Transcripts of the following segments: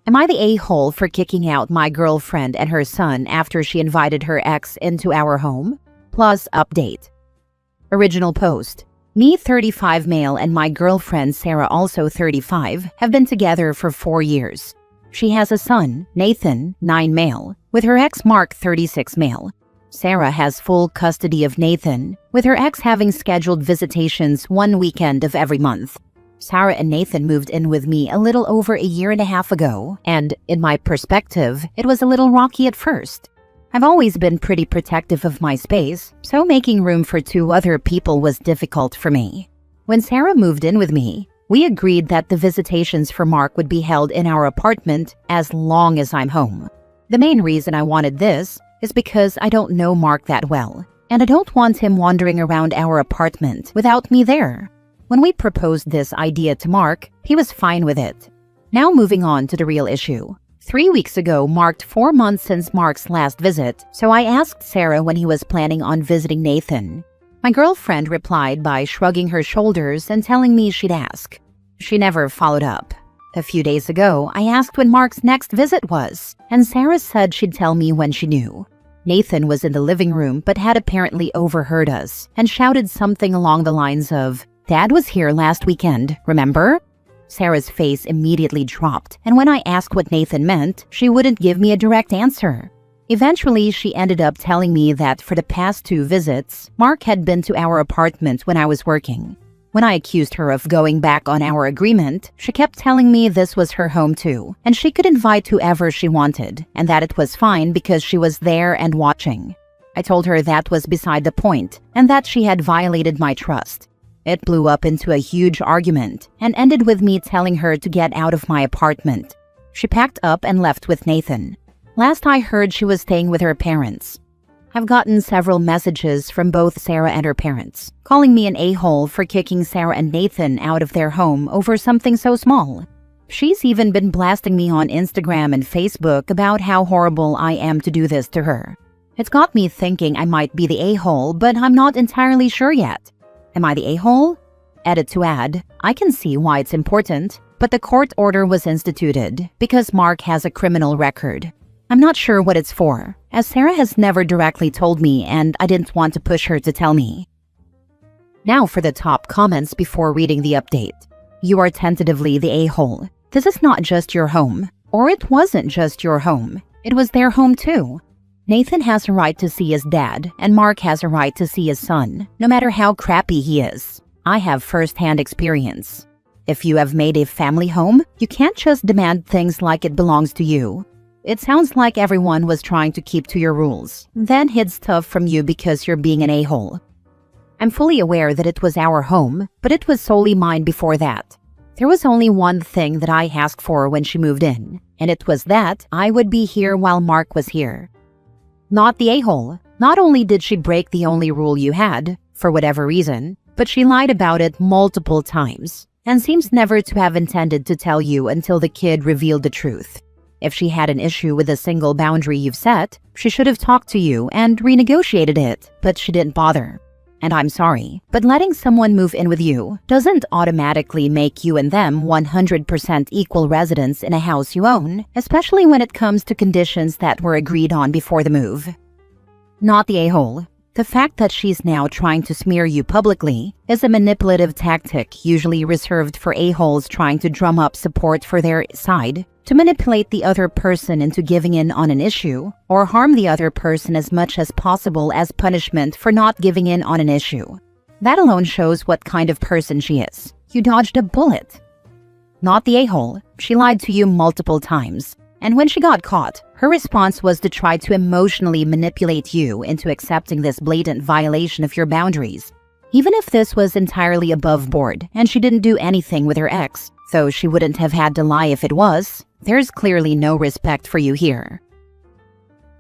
Am I the a-hole for kicking out my girlfriend and her son after she invited her ex into our home? Plus update. Original post. Me, 35 male, and my girlfriend Sarah, also 35, have been together for 4 years. She has a son, Nathan, 9 male, with her ex Mark, 36 male. Sarah has full custody of Nathan, with her ex having scheduled visitations 1 weekend of every month. Sarah and Nathan moved in with me a little over a year and a half ago, and, in my perspective, it was a little rocky at first. I've always been pretty protective of my space, so making room for 2 other people was difficult for me. When Sarah moved in with me, we agreed that the visitations for Mark would be held in our apartment as long as I'm home. The main reason I wanted this is because I don't know Mark that well, and I don't want him wandering around our apartment without me there. When we proposed this idea to Mark, he was fine with it. Now moving on to the real issue. 3 weeks ago marked 4 months since Mark's last visit, so I asked Sarah when he was planning on visiting Nathan. My girlfriend replied by shrugging her shoulders and telling me she'd ask. She never followed up. A few days ago, I asked when Mark's next visit was, and Sarah said she'd tell me when she knew. Nathan was in the living room but had apparently overheard us and shouted something along the lines of, "Dad was here last weekend, remember?" Sarah's face immediately dropped, and when I asked what Nathan meant, she wouldn't give me a direct answer. Eventually, she ended up telling me that for the past 2 visits, Mark had been to our apartment when I was working. When I accused her of going back on our agreement, she kept telling me this was her home too, and she could invite whoever she wanted, and that it was fine because she was there and watching. I told her that was beside the point, and that she had violated my trust. It blew up into a huge argument and ended with me telling her to get out of my apartment. She packed up and left with Nathan. Last I heard, she was staying with her parents. I've gotten several messages from both Sarah and her parents, calling me an a-hole for kicking Sarah and Nathan out of their home over something so small. She's even been blasting me on Instagram and Facebook about how horrible I am to do this to her. It's got me thinking I might be the a-hole, but I'm not entirely sure yet. Am I the a-hole? Edit to add, I can see why it's important, but the court order was instituted because Mark has a criminal record. I'm not sure what it's for, as Sarah has never directly told me and I didn't want to push her to tell me. Now for the top comments before reading the update. You are tentatively the a-hole. This is not just your home. Or it wasn't just your home. It was their home too. Nathan has a right to see his dad, and Mark has a right to see his son, no matter how crappy he is. I have first-hand experience. If you have made a family home, you can't just demand things like it belongs to you. It sounds like everyone was trying to keep to your rules, then hid stuff from you because you're being an a-hole. I'm fully aware that it was our home, but it was solely mine before that. There was only one thing that I asked for when she moved in, and it was that I would be here while Mark was here. Not the a-hole. Not only did she break the only rule you had, for whatever reason, but she lied about it multiple times, and seems never to have intended to tell you until the kid revealed the truth. If she had an issue with a single boundary you've set, she should have talked to you and renegotiated it, but she didn't bother. And I'm sorry, but letting someone move in with you doesn't automatically make you and them 100% equal residents in a house you own, especially when it comes to conditions that were agreed on before the move. Not the a-hole. The fact that she's now trying to smear you publicly is a manipulative tactic usually reserved for a-holes trying to drum up support for their side, to manipulate the other person into giving in on an issue, or harm the other person as much as possible as punishment for not giving in on an issue. That alone shows what kind of person she is. You dodged a bullet. Not the a-hole. She lied to you multiple times. And when she got caught, her response was to try to emotionally manipulate you into accepting this blatant violation of your boundaries. Even if this was entirely above board and she didn't do anything with her ex, though she wouldn't have had to lie if it was, there's clearly no respect for you here.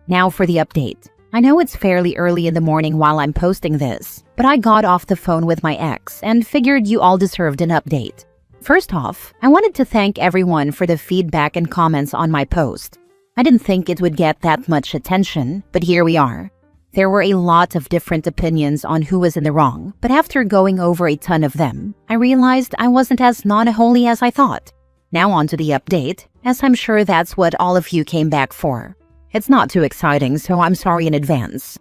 Now for the update. I know it's fairly early in the morning while I'm posting this, but I got off the phone with my ex and figured you all deserved an update. First off, I wanted to thank everyone for the feedback and comments on my post. I didn't think it would get that much attention, but here we are. There were a lot of different opinions on who was in the wrong, but after going over a ton of them, I realized I wasn't as non-holy as I thought. Now on to the update, as I'm sure that's what all of you came back for. It's not too exciting, so I'm sorry in advance.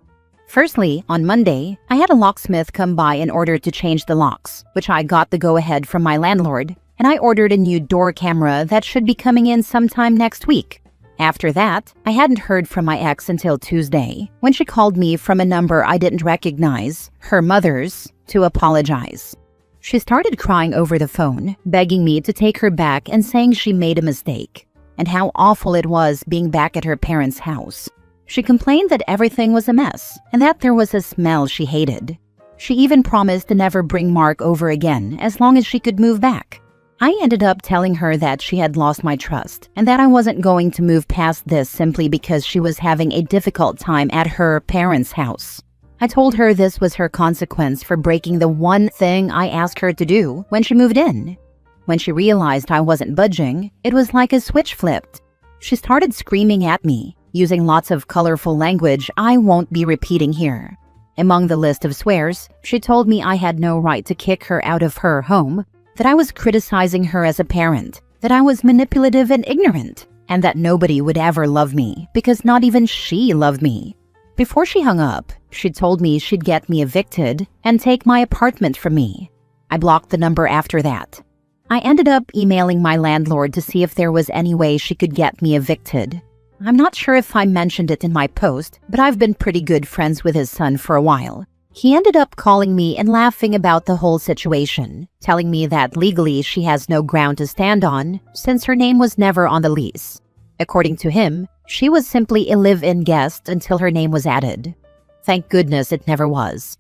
Firstly, on Monday, I had a locksmith come by in order to change the locks, which I got the go-ahead from my landlord, and I ordered a new door camera that should be coming in sometime next week. After that, I hadn't heard from my ex until Tuesday, when she called me from a number I didn't recognize, her mother's, to apologize. She started crying over the phone, begging me to take her back and saying she made a mistake, and how awful it was being back at her parents' house. She complained that everything was a mess, and that there was a smell she hated. She even promised to never bring Mark over again as long as she could move back. I ended up telling her that she had lost my trust, and that I wasn't going to move past this simply because she was having a difficult time at her parents' house. I told her this was her consequence for breaking the one thing I asked her to do when she moved in. When she realized I wasn't budging, it was like a switch flipped. She started screaming at me, using lots of colorful language I won't be repeating here. Among the list of swears, she told me I had no right to kick her out of her home, that I was criticizing her as a parent, that I was manipulative and ignorant, and that nobody would ever love me because not even she loved me. Before she hung up, she told me she'd get me evicted and take my apartment from me. I blocked the number after that. I ended up emailing my landlord to see if there was any way she could get me evicted. I'm not sure if I mentioned it in my post, but I've been pretty good friends with his son for a while. He ended up calling me and laughing about the whole situation, telling me that legally she has no ground to stand on since her name was never on the lease. According to him, she was simply a live-in guest until her name was added. Thank goodness it never was.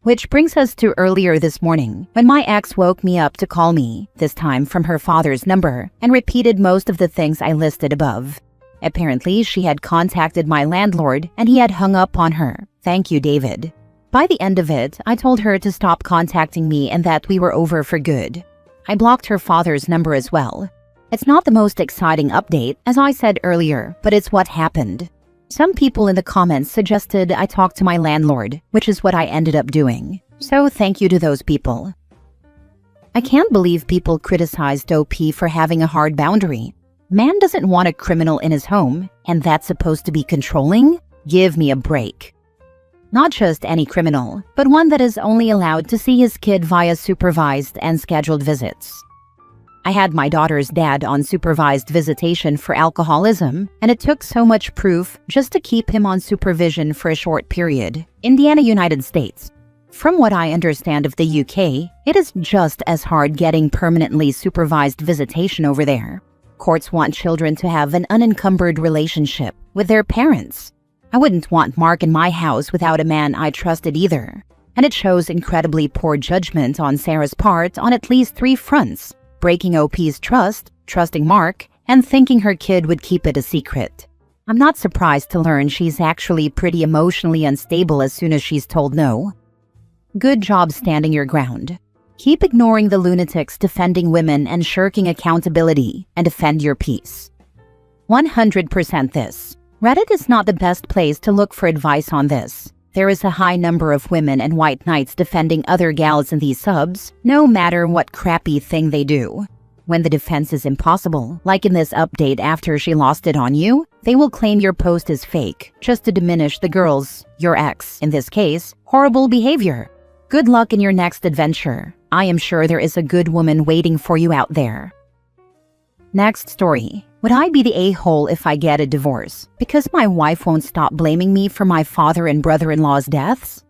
Which brings us to earlier this morning, when my ex woke me up to call me, this time from her father's number, and repeated most of the things I listed above. Apparently, she had contacted my landlord and he had hung up on her. Thank you, David. By the end of it, I told her to stop contacting me and that we were over for good. I blocked her father's number as well. It's not the most exciting update, as I said earlier, but it's what happened. Some people in the comments suggested I talk to my landlord, which is what I ended up doing. So thank you to those people. I can't believe people criticized OP for having a hard boundary. Man doesn't want a criminal in his home, and that's supposed to be controlling? Give me a break. Not just any criminal, but one that is only allowed to see his kid via supervised and scheduled visits. I had my daughter's dad on supervised visitation for alcoholism, and it took so much proof just to keep him on supervision for a short period. Indiana, United States. From what I understand of the UK, it is just as hard getting permanently supervised visitation over there. Courts want children to have an unencumbered relationship with their parents. I wouldn't want Mark in my house without a man I trusted either. And it shows incredibly poor judgment on Sarah's part on at least 3 fronts. Breaking OP's trust, trusting Mark, and thinking her kid would keep it a secret. I'm not surprised to learn she's actually pretty emotionally unstable as soon as she's told no. Good job standing your ground. Keep ignoring the lunatics defending women and shirking accountability, and defend your peace. 100% this. Reddit is not the best place to look for advice on this. There is a high number of women and white knights defending other gals in these subs, no matter what crappy thing they do. When the defense is impossible, like in this update after she lost it on you, they will claim your post is fake, just to diminish the girl's, your ex, in this case, horrible behavior. Good luck in your next adventure. I am sure there is a good woman waiting for you out there. Next story. Would I be the a-hole if I get a divorce because my wife won't stop blaming me for my father and brother-in-law's deaths?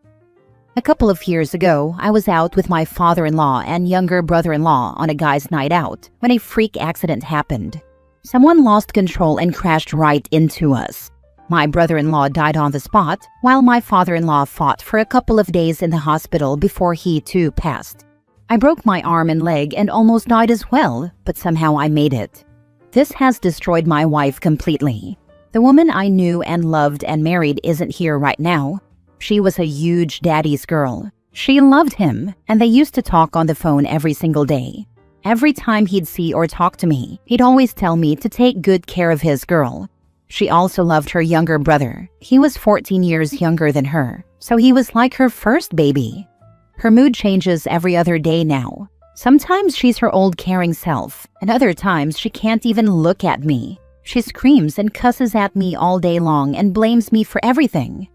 A couple of years ago, I was out with my father-in-law and younger brother-in-law on a guy's night out when a freak accident happened. Someone lost control and crashed right into us. My brother-in-law died on the spot, while my father-in-law fought for a couple of days in the hospital before he too passed. I broke my arm and leg and almost died as well, but somehow I made it. This has destroyed my wife completely. The woman I knew and loved and married isn't here right now. She was a huge daddy's girl. She loved him, and they used to talk on the phone every single day. Every time he'd see or talk to me, he'd always tell me to take good care of his girl. She also loved her younger brother. He was 14 years younger than her, so he was like her first baby. Her mood changes every other day now. Sometimes she's her old caring self, and other times she can't even look at me. She screams and cusses at me all day long and blames me for everything.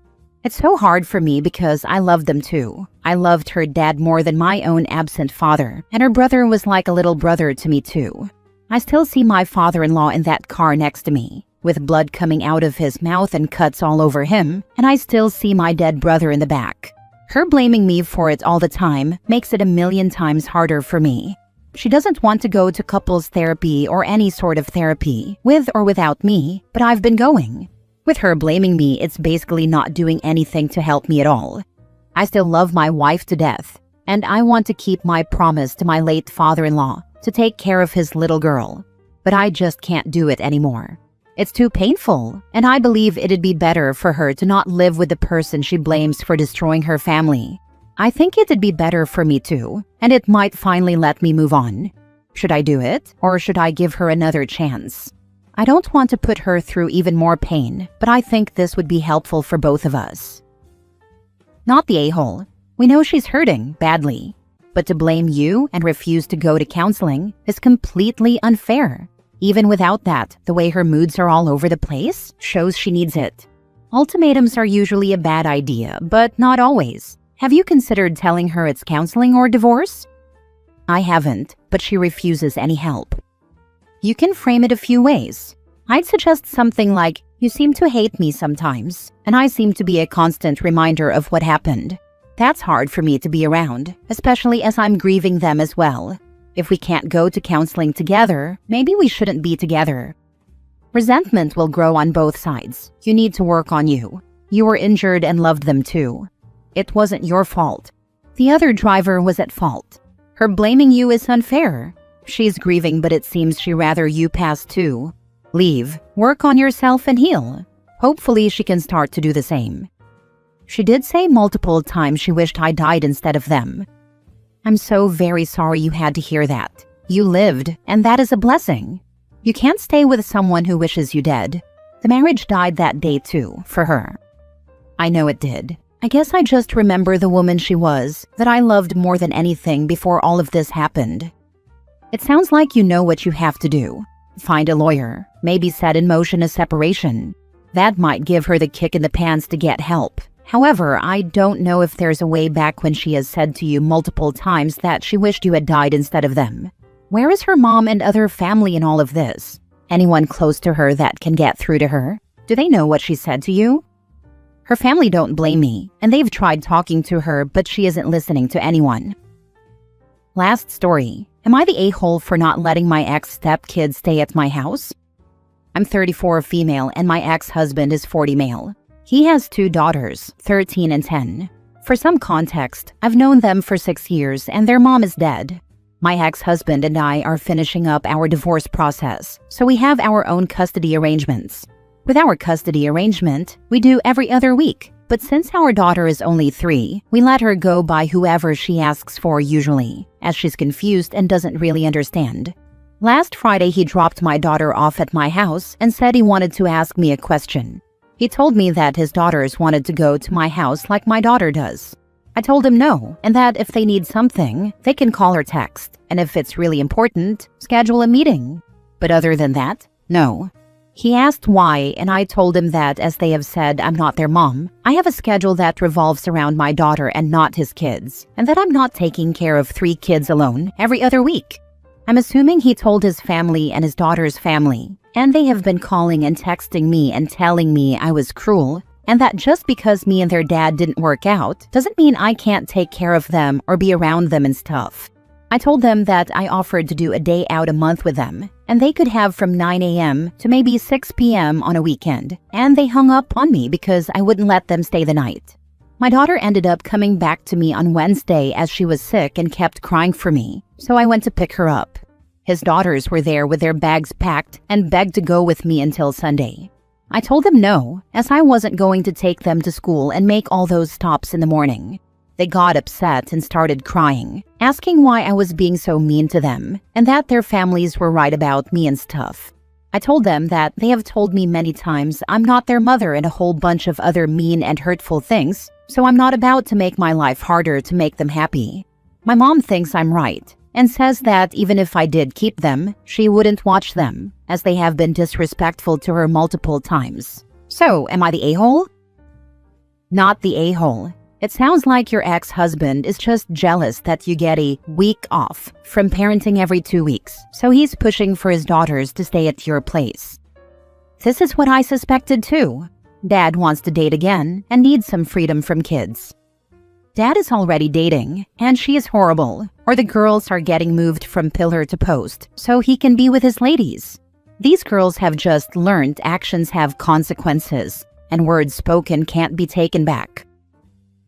It's so hard for me because I love them too. I loved her dad more than my own absent father, and her brother was like a little brother to me too. I still see my father-in-law in that car next to me, with blood coming out of his mouth and cuts all over him, and I still see my dead brother in the back. Her blaming me for it all the time makes it a million times harder for me. She doesn't want to go to couples therapy or any sort of therapy, with or without me, but I've been going. With her blaming me, it's basically not doing anything to help me at all. I still love my wife to death, and I want to keep my promise to my late father-in-law to take care of his little girl, but I just can't do it anymore. It's too painful, and I believe it'd be better for her to not live with the person she blames for destroying her family. I think it'd be better for me too, and it might finally let me move on. Should I do it, or should I give her another chance? I don't want to put her through even more pain, but I think this would be helpful for both of us. Not the a-hole. We know she's hurting badly, but to blame you and refuse to go to counseling is completely unfair. Even without that, the way her moods are all over the place shows she needs it. Ultimatums are usually a bad idea, but not always. Have you considered telling her it's counseling or divorce? I haven't, but she refuses any help. You can frame it a few ways. I'd suggest something like, "You seem to hate me sometimes, and I seem to be a constant reminder of what happened. That's hard for me to be around, especially as I'm grieving them as well. If we can't go to counseling together, maybe we shouldn't be together." Resentment will grow on both sides. You need to work on you. You were injured and loved them too. It wasn't your fault. The other driver was at fault. Her blaming you is unfair. She's grieving, but it seems she'd rather you pass too. Leave, work on yourself and heal. Hopefully she can start to do the same. She did say multiple times she wished I died instead of them. I'm so very sorry you had to hear that. You lived, and that is a blessing. You can't stay with someone who wishes you dead. The marriage died that day too, for her. I know it did. I guess I just remember the woman she was, that I loved more than anything before all of this happened. It sounds like you know what you have to do. Find a lawyer, maybe set in motion a separation. That might give her the kick in the pants to get help. However, I don't know if there's a way back when she has said to you multiple times that she wished you had died instead of them. Where is her mom and other family in all of this? Anyone close to her that can get through to her? Do they know what she said to you? Her family don't blame me, and they've tried talking to her, but she isn't listening to anyone. Last story. Am I the a-hole for not letting my ex-stepkid stay at my house? I'm 34 female, and my ex-husband is 40 male. He has 2 daughters, 13 and 10. For some context, I've known them for 6 years and their mom is dead. My ex-husband and I are finishing up our divorce process, so we have our own custody arrangements. With our custody arrangement, we do every other week, but since our daughter is only 3, we let her go by whoever she asks for usually, as she's confused and doesn't really understand. Last Friday, he dropped my daughter off at my house and said he wanted to ask me a question. He told me that his daughters wanted to go to my house like my daughter does. I told him no, and that if they need something, they can call or text, and if it's really important, schedule a meeting. But other than that, no. He asked why, and I told him that as they have said I'm not their mom, I have a schedule that revolves around my daughter and not his kids, and that I'm not taking care of 3 kids alone every other week. I'm assuming he told his family and his daughter's family, and they have been calling and texting me and telling me I was cruel, and that just because me and their dad didn't work out doesn't mean I can't take care of them or be around them and stuff. I told them that I offered to do a day out a month with them, and they could have from 9 a.m. to maybe 6 p.m. on a weekend, and they hung up on me because I wouldn't let them stay the night. My daughter ended up coming back to me on Wednesday as she was sick and kept crying for me, so I went to pick her up. His daughters were there with their bags packed and begged to go with me until Sunday. I told them no, as I wasn't going to take them to school and make all those stops in the morning. They got upset and started crying, asking why I was being so mean to them, and that their families were right about me and stuff. I told them that they have told me many times I'm not their mother and a whole bunch of other mean and hurtful things, so I'm not about to make my life harder to make them happy. My mom thinks I'm right. and says that even if I did keep them, she wouldn't watch them, as they have been disrespectful to her multiple times. So, am I the a-hole? Not the a-hole. It sounds like your ex-husband is just jealous that you get a week off from parenting every 2 weeks, so he's pushing for his daughters to stay at your place. This is what I suspected too. Dad wants to date again and needs some freedom from kids. Dad is already dating, and she is horrible, or the girls are getting moved from pillar to post so he can be with his ladies. These girls have just learned actions have consequences, and words spoken can't be taken back.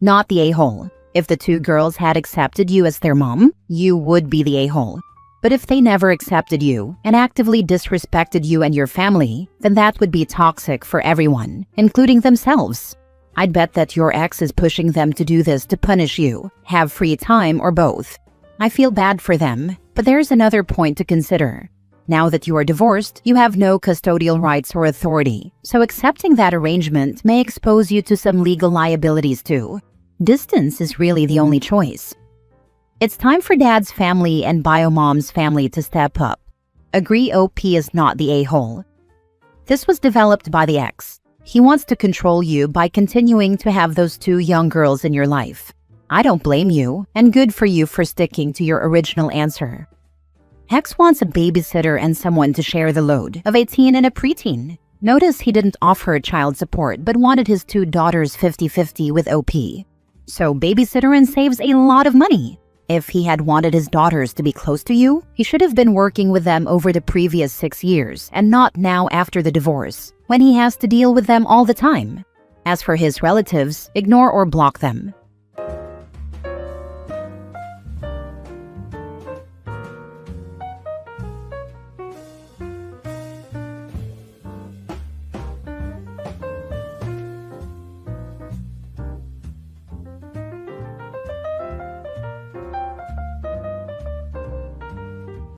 Not the a-hole. If the two girls had accepted you as their mom, you would be the a-hole. But if they never accepted you and actively disrespected you and your family, then that would be toxic for everyone, including themselves. I'd bet that your ex is pushing them to do this to punish you, have free time, or both. I feel bad for them, but there's another point to consider. Now that you are divorced, you have no custodial rights or authority, so accepting that arrangement may expose you to some legal liabilities too. Distance is really the only choice. It's time for Dad's family and Biomom's family to step up. Agree OP is not the a-hole. This was developed by the ex. He wants to control you by continuing to have those two young girls in your life. I don't blame you, and good for you for sticking to your original answer. Ex wants a babysitter and someone to share the load of a teen and a preteen. Notice he didn't offer child support but wanted his two daughters 50-50 with OP. So babysitter and saves a lot of money. If he had wanted his daughters to be close to you, he should have been working with them over the previous 6 years and not now after the divorce, when he has to deal with them all the time. As for his relatives, ignore or block them.